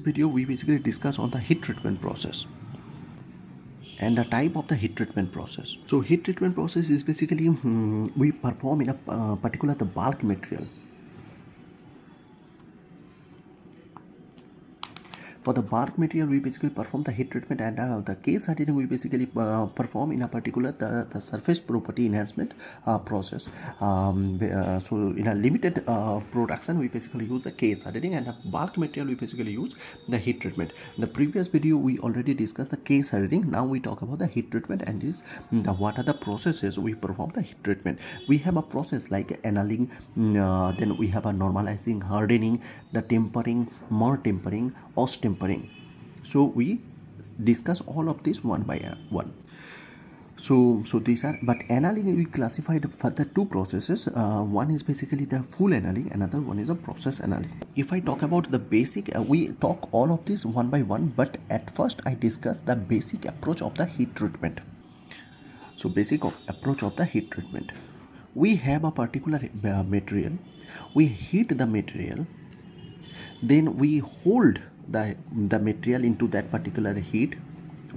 video we basically discuss on the heat treatment process and the type of the heat treatment process. So heat treatment process is basically we perform in a particular the bulk material. For the bulk material, we basically perform the heat treatment, and the case hardening we basically perform in a particular the surface property enhancement process. So in a limited production, we basically use the case hardening, and the bulk material we basically use the heat treatment. In the previous video, we already discussed the case hardening. Now we talk about the heat treatment, and what are the processes we perform the heat treatment. We have a process like annealing, then we have a normalizing, hardening, the tempering, more tempering, Aus tempering. So we discuss all of this one by one. So these are, but annealing we classified further two processes. One is basically the full annealing, another one is a process annealing. If I talk about the basic, we talk all of this one by one, but at first I discuss the basic approach of the heat treatment. So basic approach of the heat treatment. We have a particular material, we heat the material, then we hold the material into that particular heat.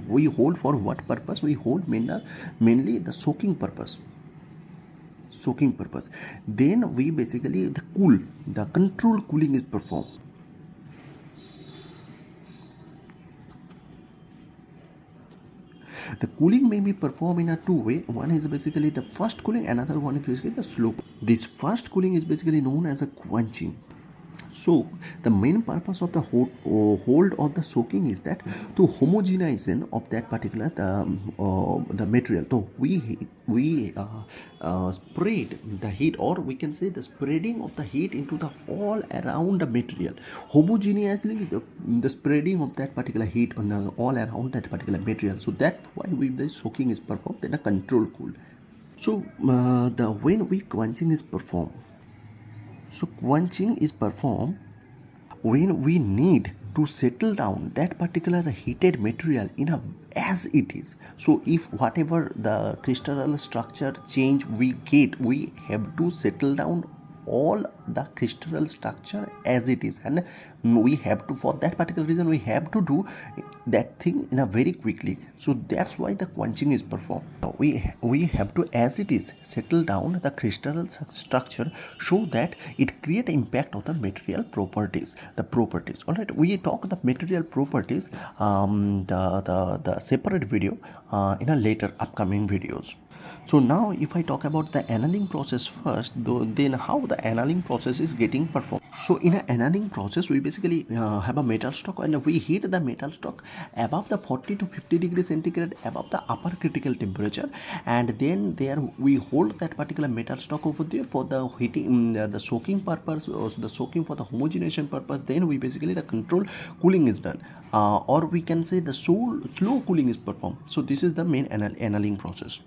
We hold for what purpose? We hold mainly the soaking purpose. Then we basically the controlled cooling is performed. The cooling may be performed in a two way. One is basically the fast cooling, another one is basically the slow. This fast cooling is basically known as a quenching. So the main purpose of the hold of the soaking is that to homogenization of that particular the material. So we spread the heat, or we can say the spreading of the heat into the all around the material. Homogeneously the spreading of that particular heat on all around that particular material. So that's why the soaking is performed in a controlled cool. So when quenching is performed. So quenching is performed when we need to settle down that particular heated material as it is. So if whatever the crystal structure change we get, we have to settle down all the crystal structure as it is, and we have to, for that particular reason, we have to do that thing in a very quickly. So that's why the quenching is performed. We have to, as it is, settle down the crystal structure so that it create impact of the material properties. All right, we talk the material properties the separate video in a later upcoming videos. So now if I talk about the annealing process first, then how the annealing process is getting performed. So in an annealing process, we basically have a metal stock, and we heat the metal stock above the 40 to 50 degrees centigrade, above the upper critical temperature, and then there we hold that particular metal stock over there for the heating, the soaking purpose, or the soaking for the homogenization purpose. Then we basically the control cooling is done, or we can say the slow cooling is performed. So this is the main annealing process.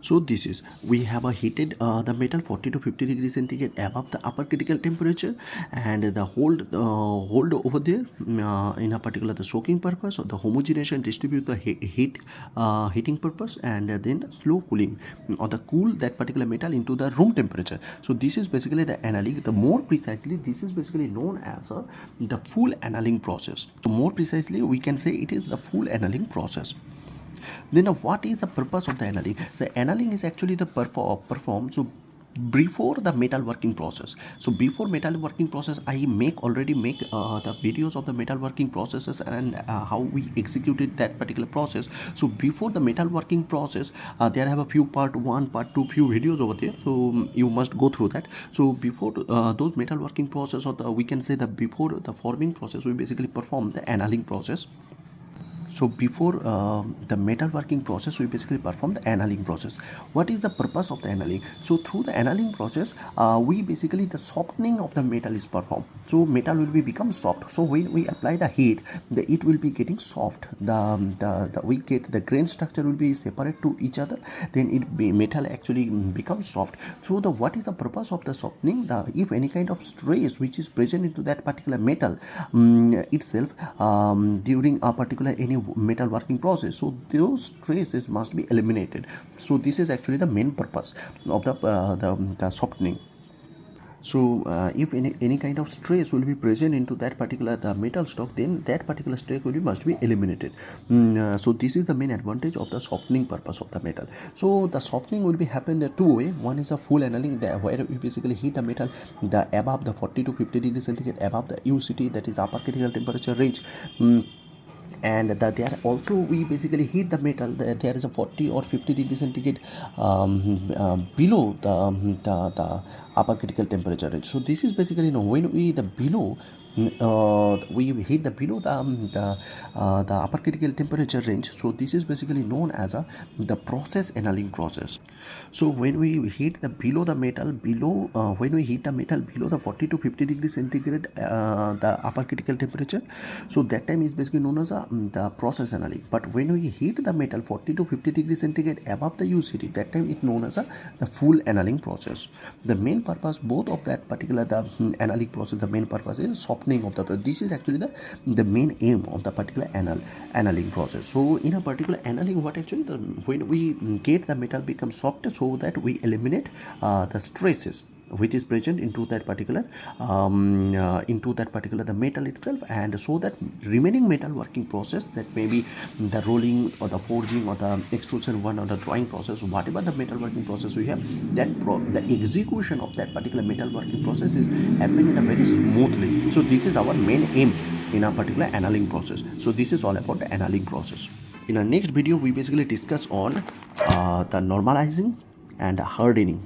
So this is, we have a heated the metal 40 to 50 degrees centigrade above the upper critical temperature, and the hold over there in a particular the soaking purpose, or the homogenization distribute the heating purpose, and then slow cooling or the cool that particular metal into the room temperature. So this is basically the annealing. The more precisely, this is basically known as the full annealing process. So more precisely, we can say it is the full annealing process. Then what is the purpose of the annealing? So annealing is actually the perform so before the metal working process. So before metal working process, I already make the videos of the metal working processes and how we executed that particular process. So before the metal working process, there I have a few part 1, part 2, few videos over there, so you must go through that. So before those metal working process, or we can say that before the forming process, we basically perform the annealing process. So before the metal working process, we basically perform the annealing process. What is the purpose of the annealing? So through the annealing process, we basically the softening of the metal is performed. So metal will become soft. So when we apply the heat, it will be getting soft. We get the grain structure will be separate to each other. Then metal actually becomes soft. So what is the purpose of the softening? If any kind of stress which is present into that particular metal itself during a particular any metal working process, so those traces must be eliminated. So this is actually the main purpose of the softening. So if any kind of stress will be present into that particular the metal stock, then that particular stress will be must be eliminated. So this is the main advantage of the softening purpose of the metal. So the softening will be happen the two way. One is a full annealing, where we basically heat the metal the above the 40 to 50 degrees centigrade, above the UCT, that is upper critical temperature range. And there also we basically heat the metal, there is a 40 or 50 degree centigrade below the upper critical temperature range. So this is basically, when we the below we heat the below the upper critical temperature range. So this is basically known as the process annealing process. So when we heat the below the metal below when we heat the metal below the 40 to 50 degrees centigrade, the upper critical temperature, so that time is basically known as the process annealing. But when we heat the metal 40 to 50 degrees centigrade above the UCT, that time it's known as the full annealing process. The main purpose both of that particular the annealing process, the main purpose is softening of the, this is actually the main aim of the particular annealing process. So in a particular annealing, what actually when we get the metal become softer, so that we eliminate the stresses which is present into that particular the metal itself, and so that remaining metal working process, that may be the rolling or the forging or the extrusion one or the drawing process, whatever the metal working process we have, that the execution of that particular metal working process is happening in a very smoothly. So this is our main aim in a particular annealing process. So this is all about the annealing process. In our next video, we basically discuss on the normalizing and hardening.